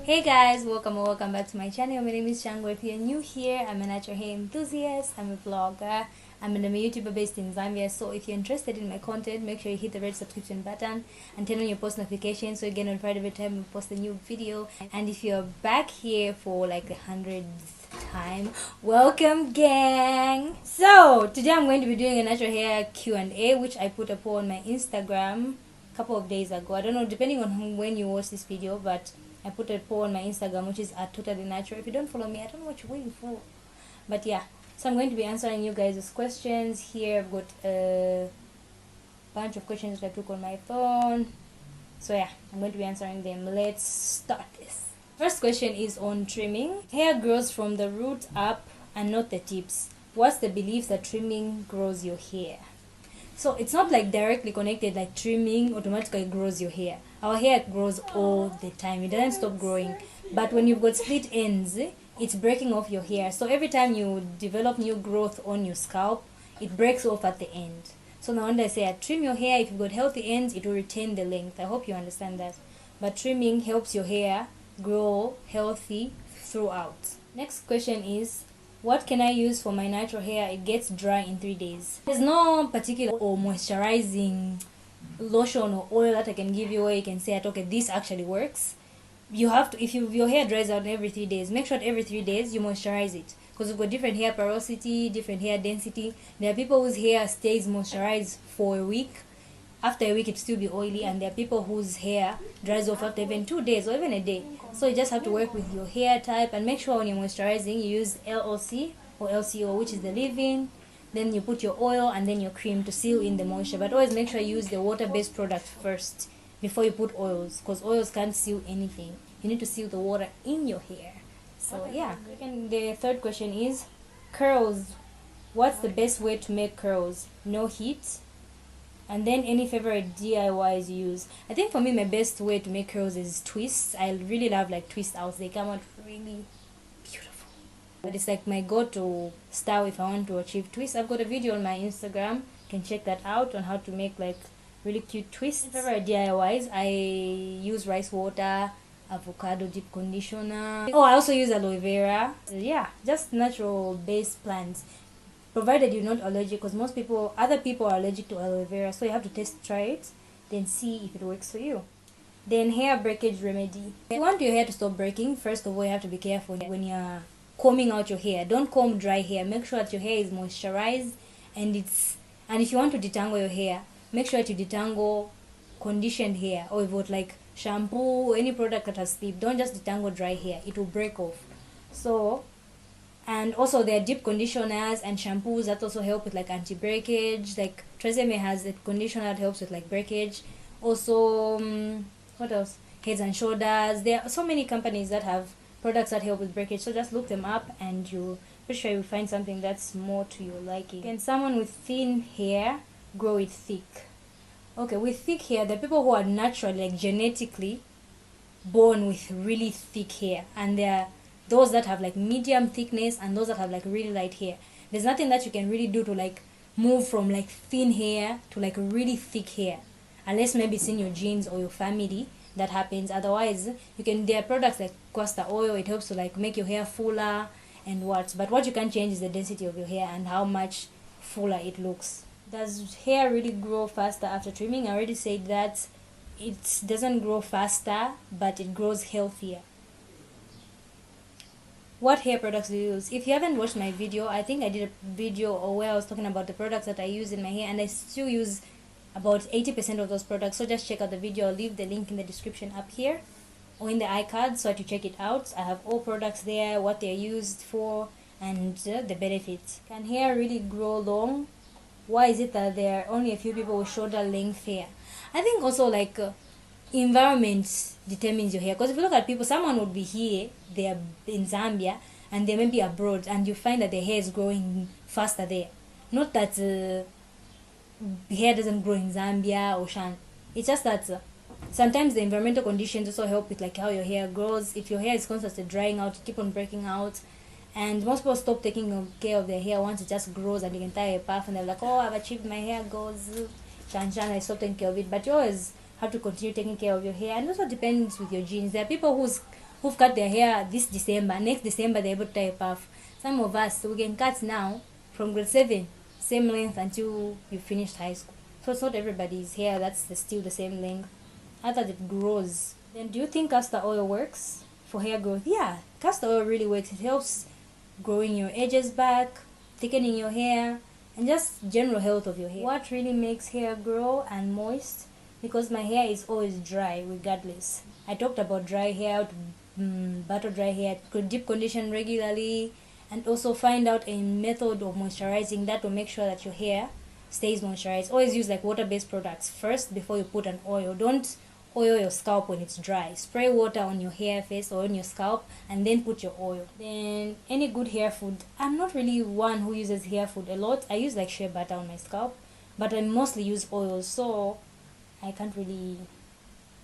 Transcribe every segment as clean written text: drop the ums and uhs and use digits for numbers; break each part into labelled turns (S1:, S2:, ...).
S1: Hey guys, welcome back to my channel. My name is Shango. If you're new here, I'm a natural hair enthusiast, I'm a vlogger, I'm a YouTuber based in Zambia. So if you're interested in my content, make sure you hit the red subscription button and turn on your post notifications so you get notified every time we post a new video. And if you're back here for like the 100th time, welcome gang. So today I'm going to be doing a natural hair Q&A, which I put up on my Instagram a couple of days ago. I don't know, depending on when you watch this video, but I put a poll on my Instagram, which is @totallynatural. If you don't follow me, I don't know what you're waiting for. But yeah, so I'm going to be answering you guys' questions here. I've got a bunch of questions that I took on my phone. So yeah, I'm going to be answering them. Let's start this. First question is on trimming. Hair grows from the root up and not the tips. What's the belief that trimming grows your hair? So it's not like directly connected, like trimming automatically grows your hair. Our hair grows all the time. It doesn't stop growing. But when you've got split ends, it's breaking off your hair. So every time you develop new growth on your scalp, it breaks off at the end. So now when I say I trim your hair, if you've got healthy ends, it will retain the length. I hope you understand that. But trimming helps your hair grow healthy throughout. Next question is, what can I use for my natural hair? It gets dry in 3 days. There's no particular or moisturizing lotion or oil that I can give you where you can say, okay, this actually works. You have to, if your hair dries out every 3 days, make sure that every 3 days you moisturize it, because we've got different hair porosity, different hair density. There are people whose hair stays moisturized for a week. After a week it still be oily, and there are people whose hair dries off after even 2 days or even a day. So you just have to work with your hair type and make sure when you're moisturizing you use LOC or LCO, which is the leave-in. Then you put your oil and then your cream to seal in the moisture. But always make sure you use the water-based product first before you put oils, because oils can't seal anything. You need to seal the water in your hair. So yeah. And the third question is curls. What's the best way to make curls? No heat. And then any favorite DIYs you use? I think for me my best way to make curls is twists. I really love like twist outs. They come out really beautiful. But it's like my go-to style if I want to achieve twists. I've got a video on my Instagram. You can check that out on how to make like really cute twists. Favorite DIYs, I use rice water, avocado deep conditioner. Oh, I also use aloe vera. Yeah, just natural based plants, provided you're not allergic, because other people are allergic to aloe vera, so you have to try it, then see if it works for you. Then hair breakage remedy. If you want your hair to stop breaking, first of all you have to be careful when you're combing out your hair. Don't comb dry hair. Make sure that your hair is moisturized, and if you want to detangle your hair, make sure that you detangle conditioned hair, or if you like shampoo or any product that has sleep. Don't just detangle dry hair, it will break off. So, and also there are deep conditioners and shampoos that also help with like anti-breakage. Like Tresemme has a conditioner that helps with like breakage. Also, what else? Heads and Shoulders. There are so many companies that have products that help with breakage. So just look them up and you're pretty sure you'll find something that's more to your liking. Can someone with thin hair grow it thick? Okay, with thick hair, there are people who are naturally, like genetically born with really thick hair, and there are those that have like medium thickness and those that have like really light hair. There's nothing that you can really do to like move from like thin hair to like really thick hair, unless maybe it's in your genes or your family that happens. Otherwise, there are products like castor oil. It helps to like make your hair fuller and but what you can change is the density of your hair and how much fuller it looks. Does hair really grow faster after trimming? I already said that it doesn't grow faster, but it grows healthier. What hair products do you use? If you haven't watched my video, I think I did a video where I was talking about the products that I use in my hair, and I still use about 80% of those products. So just check out the video. I'll leave the link in the description up here or in the iCard so that you check it out. I have all products there, what they're used for, and the benefits. Can hair really grow long? Why is it that there are only a few people with shoulder length hair? I think also like environment determines your hair, because if you look at people, someone would be here, they're in Zambia, and they may be abroad, and you find that their hair is growing faster there. Not that hair doesn't grow in Zambia or Shan. It's just that sometimes the environmental conditions also help with like how your hair grows. If your hair is constantly drying out, keep on breaking out. And most people stop taking care of their hair once it just grows and you can tie a puff and they're like, oh, I've achieved my hair goals, I stop taking care of it. But you always have to continue taking care of your hair, and also depends with your genes. There are people who've cut their hair this December, next December they're able to tie a puff. Some of us, we can cut now from grade 7, same length until you finished high school. So it's not everybody's hair that's still the same length. Others it grows. Then do you think castor oil works for hair growth? Yeah, castor oil really works. It helps growing your edges back, thickening your hair, and just general health of your hair. What really makes hair grow and moist? Because my hair is always dry regardless. I talked about dry hair, battle dry hair, could deep condition regularly, and also find out a method of moisturizing that will make sure that your hair stays moisturized. Always use like water-based products first before you put an oil. Don't oil your scalp when it's dry. Spray water on your hair face or on your scalp and then put your oil. Then any good hair food. I'm not really one who uses hair food a lot. I use like shea butter on my scalp, but I mostly use oils, so I can't really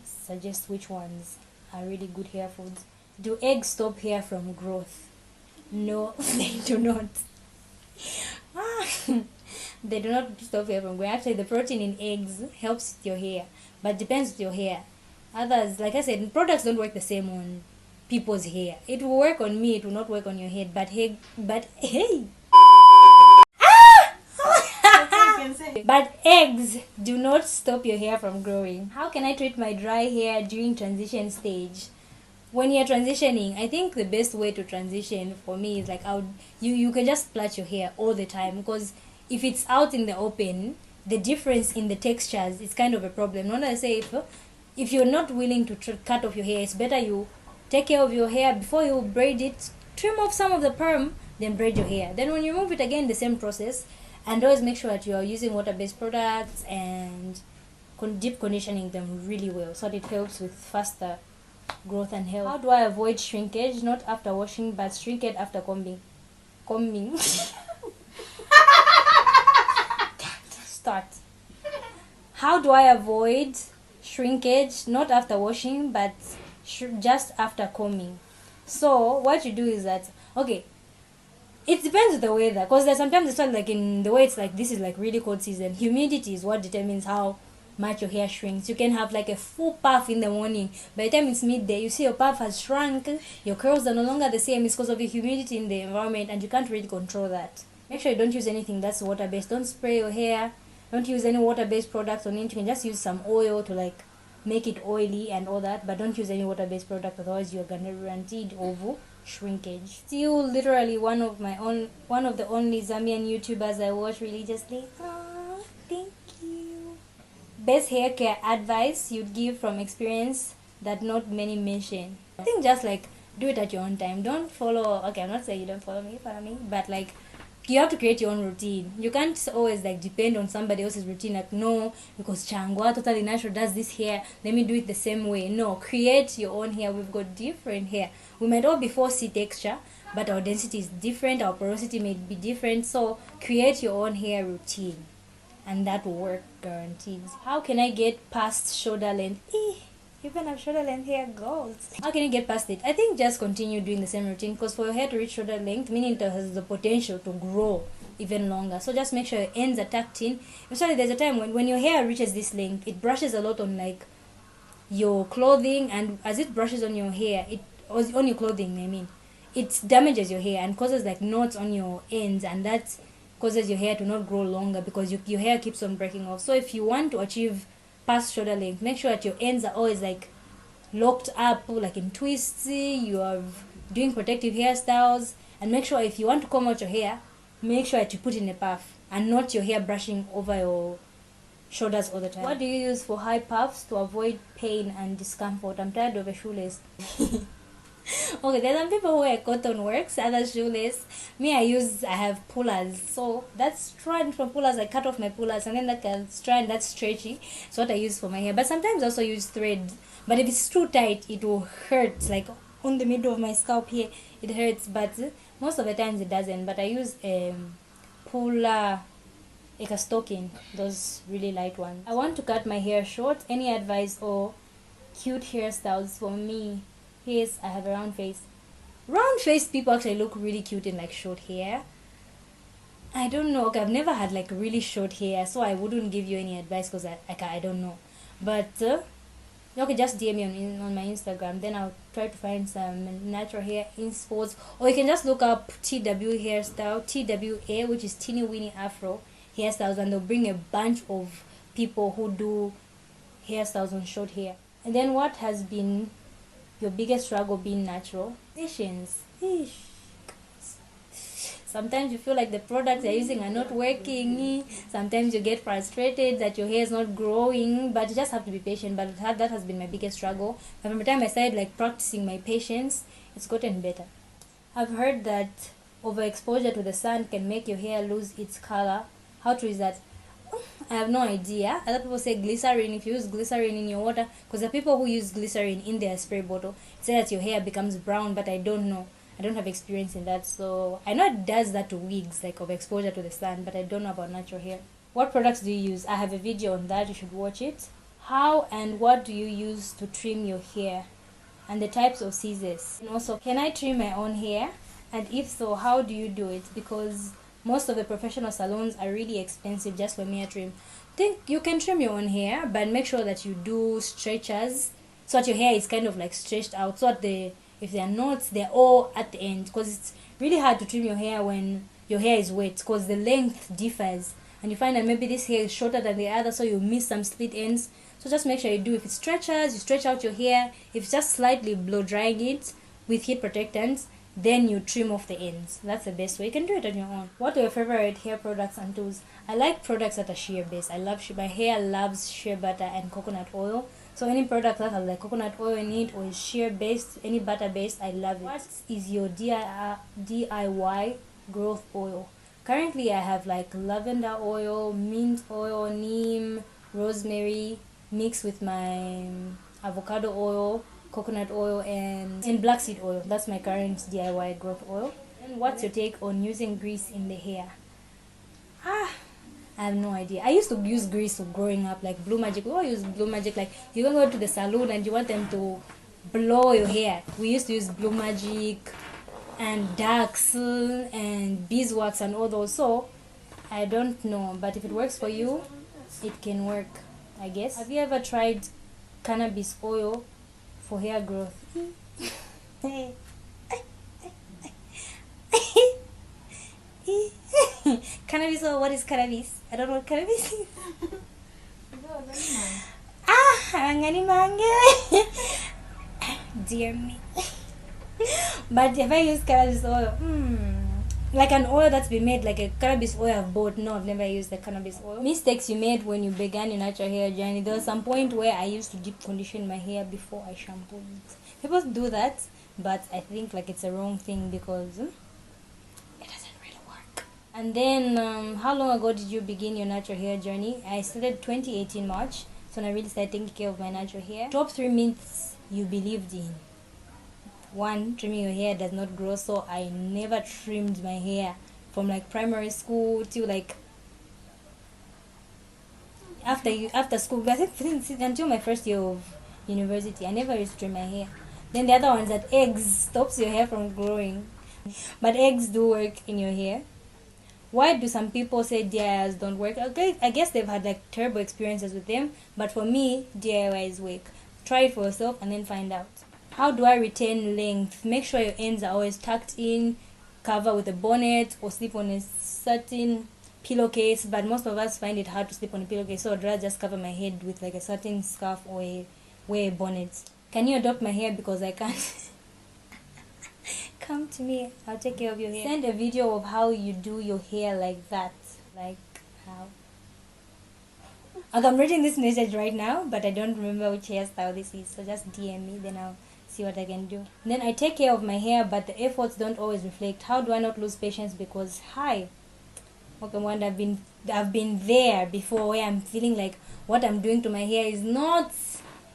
S1: suggest which ones are really good hair foods. Do eggs stop hair from growth? No, they do not. They do not stop hair from growing. Actually, the protein in eggs helps with your hair, but depends with your hair. Others, like I said, products don't work the same on people's hair. It will work on me, it will not work on your head. But hey, but eggs do not stop your hair from growing. How can I treat my dry hair during transition stage? When you're transitioning, I think the best way to transition for me is like you can just plait your hair all the time, because if it's out in the open, the difference in the textures is kind of a problem. Not I say if you're not willing to cut off your hair, it's better you take care of your hair before you braid it, trim off some of the perm, then braid your hair. Then when you remove it again, the same process, and always make sure that you are using water-based products and deep conditioning them really well so that it helps with faster growth and health. How do I avoid shrinkage? Not after washing, but shrink it after combing. Start. How do I avoid shrinkage? Not after washing, but just after combing. So what you do is that, okay, it depends on the weather, because there's sometimes it's not like in the way it's like this is like really cold season. Humidity is what determines how much your hair shrinks. You can have like a full puff in the morning. By the time it's midday, you see your puff has shrunk, your curls are no longer the same. It's because of the humidity in the environment, and you can't really control that. Make sure you don't use anything that's water-based. Don't spray your hair. Don't use any water-based products on it. You can just use some oil to like make it oily and all that, but don't use any water-based product, otherwise you're gonna guaranteed over shrinkage. Still literally one of the only Zambian YouTubers I watch religiously. Aww, thank you. Best hair care advice you'd give from experience that not many mention. I think just like do it at your own time. Don't follow, okay, I'm not saying you don't follow me, but like you have to create your own routine. You can't always like depend on somebody else's routine, like no, because Changwa Totally Natural does this hair, let me do it the same way. No, create your own hair. We've got different hair. We might all be 4C texture, but our density is different, our porosity may be different. So create your own hair routine, and that will work guaranteed. How can I get past shoulder length? Even have shoulder length hair goals. How can you get past it? I think just continue doing the same routine, because for your hair to reach shoulder length, meaning it has the potential to grow even longer. So just make sure your ends are tucked in. Especially there's a time when your hair reaches this length, it brushes a lot on like your clothing, and as it brushes on your hair, on your clothing, it damages your hair and causes like knots on your ends, and that causes your hair to not grow longer because your hair keeps on breaking off. So if you want to achieve past shoulder length, make sure that your ends are always like locked up, like in twists. You are doing protective hairstyles, and make sure if you want to comb out your hair, make sure that you put in a puff and not your hair brushing over your shoulders all the time. What do you use for high puffs to avoid pain and discomfort? I'm tired of a shoelace. Okay, there are some people who wear cotton works, other shoelace. Me, I have pullers. So that strand from pullers, I cut off my pullers, and then that strand that's stretchy. So what I use for my hair. But sometimes I also use thread. But if it's too tight, it will hurt. Like on the middle of my scalp here, it hurts. But most of the times it doesn't. But I use puller, like a stocking, those really light ones. I want to cut my hair short. Any advice or cute hairstyles for me? Yes, I have a round face. Round faced people actually look really cute in like short hair. I don't know. Okay, I've never had like really short hair, so I wouldn't give you any advice because I don't know. But just Okay, just DM me on my Instagram, then I'll try to find some natural hair inspo, or you can just look up TW hairstyle, TWA, which is teeny weeny afro hairstyles, and they'll bring a bunch of people who do hairstyles on short hair. And then what has been your biggest struggle being natural? Patience. Eesh. Sometimes you feel like the products you're using are not working. Sometimes you get frustrated that your hair is not growing, but you just have to be patient. But that has been my biggest struggle. But from the time I started like practicing my patience, it's gotten better. I've heard that overexposure to the sun can make your hair lose its color. How true is that? I have no idea. Other people say glycerin. If you use glycerin in your water, because the people who use glycerin in their spray bottle say that your hair becomes brown, but I don't know. I don't have experience in that, so I know it does that to wigs, like of exposure to the sun, but I don't know about natural hair. What products do you use? I have a video on that, you should watch it. How and what do you use to trim your hair? And the types of scissors. And also, can I trim my own hair? And if so, how do you do it? Because most of the professional salons are really expensive just for hair trim. Think you can trim your own hair, but make sure that you do stretchers so that your hair is kind of like stretched out, so that if they are knots, they're all at the end, because it's really hard to trim your hair when your hair is wet, because the length differs, and you find that maybe this hair is shorter than the other, so you miss some split ends. So just make sure you do. If it's stretchers, you stretch out your hair. If it's just slightly blow drying it with heat protectants, then you trim off the ends. That's the best way. You can do it on your own. What are your favorite hair products and tools? I like products that are shea based. I love shea. My hair loves shea butter and coconut oil. So any product that has like coconut oil in it or is shea based, any butter based, I love it. What is your DIY growth oil? Currently I have like lavender oil, mint oil, neem, rosemary mixed with my avocado oil, coconut oil, and black seed oil. That's my current DIY growth oil. And what's your take on using grease in the hair? I have no idea. I used to use grease growing up, like Blue Magic. We all use Blue Magic. Like you can go to the salon and you want them to blow your hair. We used to use Blue Magic and Dax and beeswax and all those. So I don't know, but if it works for you, it can work, I guess. Have you ever tried cannabis oil for hair growth? Cannabis oil, what is cannabis? I don't know what cannabis is. Angani manga. Dear me. But have I used cannabis oil? Like an oil that's been made, like a cannabis oil I've bought. No, I've never used the cannabis oil. Mistakes you made when you began your natural hair journey. There was some point where I used to deep condition my hair before I shampoo it. People do that, but I think like it's a wrong thing because it doesn't really work. And then, how long ago did you begin your natural hair journey? I started 2018 March, so I really started taking care of my natural hair. Top 3 myths you believed in. 1, trimming your hair does not grow, so I never trimmed my hair from like primary school till like after school. I think until my first year of university, I never used to trim my hair. Then the other one is that eggs stops your hair from growing, but eggs do work in your hair. Why do some people say DIYs don't work? Okay, I guess they've had like terrible experiences with them, but for me, DIYs work. Try it for yourself and then find out. How do I retain length? Make sure your ends are always tucked in, cover with a bonnet or sleep on a certain pillowcase, but most of us find it hard to sleep on a pillowcase, so I'd rather just cover my head with like a certain scarf or wear a bonnet. Can you adopt my hair because I can't? Come to me, I'll take care of your hair. Send a video of how you do your hair like that. Like how? Okay, I'm reading this message right now, but I don't remember which hairstyle this is, so just DM me, then I'll see what I can do. Then I take care of my hair, but the efforts don't always reflect. How do I not lose patience? Because okay, one, I've been there before, where I'm feeling like what I'm doing to my hair is not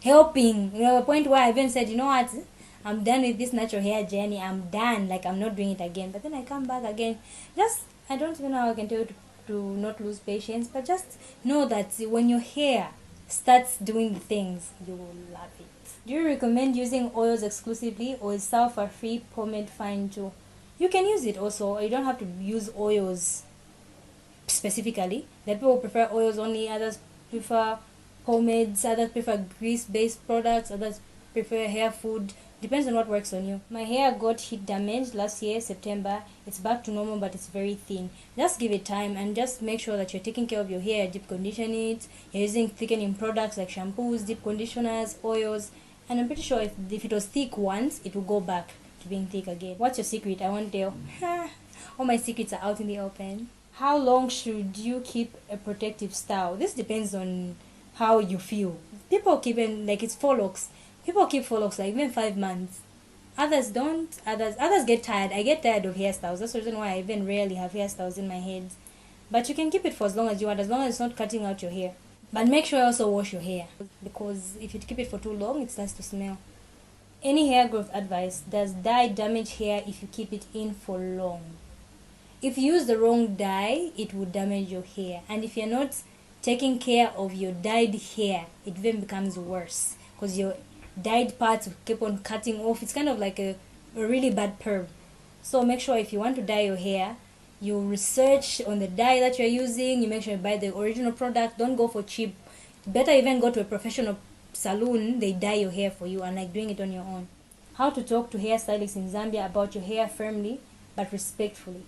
S1: helping. You know, a point where I even said, you know what, I'm done with this natural hair journey. I'm done. Like I'm not doing it again. But then I come back again. I don't even know how I can tell you to not lose patience, but just know that when your hair starts doing the things, you will love it. Do you recommend using oils exclusively, or is sulfur-free pomade fine too? You can use it also. You don't have to use oils specifically. That people prefer oils only, others prefer pomades, others prefer grease-based products, others prefer hair food. Depends on what works on you. My hair got heat damage last year, September. It's back to normal, but it's very thin. Just give it time and just make sure that you're taking care of your hair, deep condition it, you're using thickening products like shampoos, deep conditioners, oils, and I'm pretty sure if it was thick once, it will go back to being thick again. What's your secret? I won't tell. All my secrets are out in the open. How long should you keep a protective style? This depends on how you feel. People keep it like it's 4 locks. People keep 4 locks like even 5 months. Others don't. Others get tired. I get tired of hairstyles. That's the reason why I even rarely have hairstyles in my head. But you can keep it for as long as you want, as long as it's not cutting out your hair. But make sure you also wash your hair, because if you keep it for too long, it starts to smell. Any hair growth advice? Does dye damage hair if you keep it in for long? If you use the wrong dye, it will damage your hair. And if you're not taking care of your dyed hair, it then becomes worse, because your dyed parts keep on cutting off. It's kind of like a really bad perm. So make sure if you want to dye your hair, you research on the dye that you're using. You make sure you buy the original product. Don't go for cheap. Better even go to a professional salon. They dye your hair for you, unlike doing it on your own. How to talk to hairstylists in Zambia about your hair firmly but respectfully.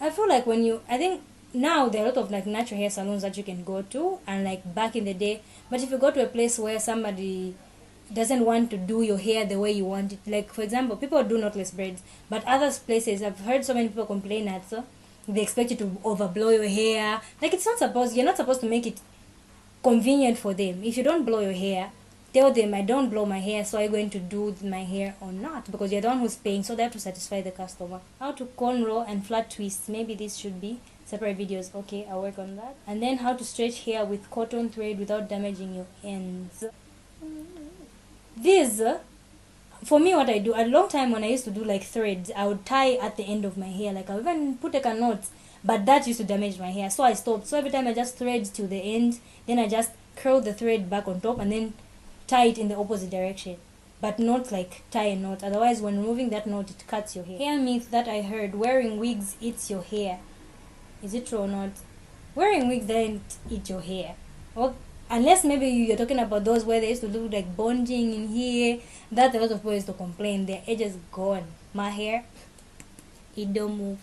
S1: I feel like I think now there are a lot of like natural hair salons that you can go to, and like back in the day. But if you go to a place where somebody doesn't want to do your hair the way you want it, like for example, people do knotless braids, but other places, I've heard so many people complain that they expect you to overblow your hair. Like you're not supposed to make it convenient for them. If you don't blow your hair, tell them, I don't blow my hair, so are you going to do my hair or not? Because you're the one who's paying, so they have to satisfy the customer. How to cornrow and flat twist. Maybe this should be separate videos. Okay, I'll work on that. And then how to stretch hair with cotton thread without damaging your ends. This, for me, what I do, a long time when I used to do like threads, I would tie at the end of my hair. Like I would even put like a knot, but that used to damage my hair. So I stopped. So every time I just thread to the end, then I just curl the thread back on top and then tie it in the opposite direction. But not like tie a knot. Otherwise, when removing that knot, it cuts your hair. Hair myth that I heard, wearing wigs eats your hair. Is it true or not? Wearing wigs doesn't eat your hair. Well, unless maybe you're talking about those where they used to do like bonding in here. That a lot of people used to complain. Their edges gone. My hair, it don't move.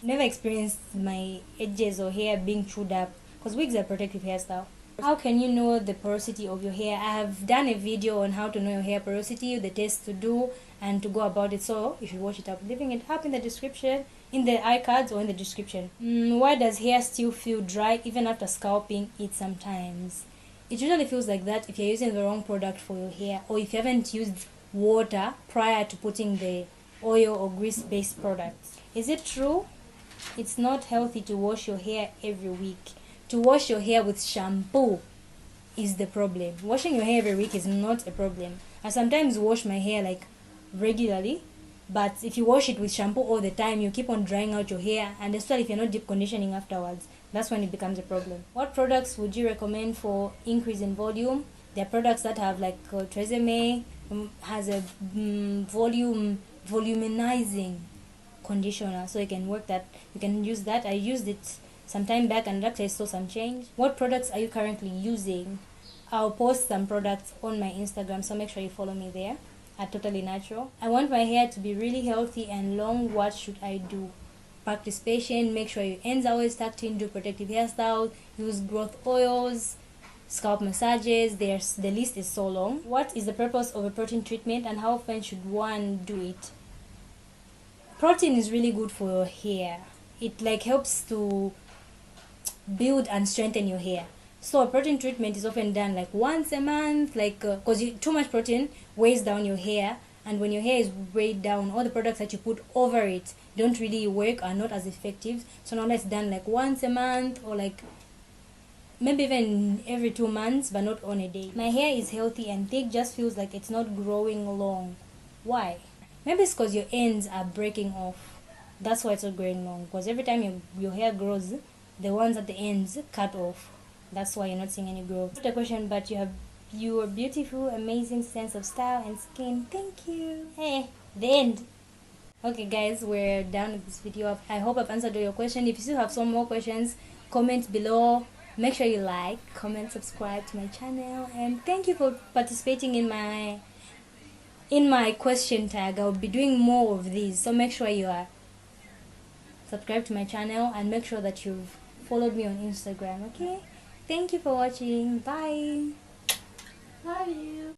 S1: Never experienced my edges or hair being chewed up, because wigs are a protective hairstyle. How can you know the porosity of your hair? I have done a video on how to know your hair porosity, the tests to do, and to go about it. So you should watch it up. Leaving it up in the description, in the iCards or in the description. Why does hair still feel dry even after scalping it sometimes? It usually feels like that if you're using the wrong product for your hair, or if you haven't used water prior to putting the oil or grease-based products. Is it true it's not healthy to wash your hair every week? To wash your hair with shampoo is the problem. Washing your hair every week is not a problem. I sometimes wash my hair like regularly, but if you wash it with shampoo all the time, you keep on drying out your hair, and especially if you're not deep conditioning afterwards, that's when it becomes a problem. What products would you recommend for increase in volume? There are products that have like Tresemme has a volumizing conditioner, so you can work that. You can use that. I used it some time back and actually saw some change. What products are you currently using? I'll post some products on my Instagram, so make sure you follow me there at Totally Natural. I want my hair to be really healthy and long. What should I do? Practice patience. Make sure your ends are always tucked in. Do protective hairstyles. Use growth oils. Scalp massages. The list is so long. What is the purpose of a protein treatment, and how often should one do it? Protein is really good for your hair. It like helps to build and strengthen your hair. So a protein treatment is often done like once a month, like because too much protein weighs down your hair, and when your hair is weighed down, all the products that you put over it don't really work, are not as effective. So now it's done like once a month, or like maybe even every 2 months, but not on a day. My hair is healthy and thick, just feels like it's not growing long. Why? Maybe it's because your ends are breaking off. That's why it's not growing long, because every time your hair grows, the ones at the ends cut off. That's why you're not seeing any growth. Not a question, but you have your beautiful, amazing sense of style and skin. Thank you. Hey, the end. Okay guys, we're done with this video. I hope I've answered all your questions. If you still have some more questions, comment below. Make sure you like, comment, subscribe to my channel, and thank you for participating in my question tag. I'll be doing more of these, so make sure you are subscribed to my channel and make sure that you've followed me on Instagram. Okay, thank you for watching. Bye.
S2: Love you.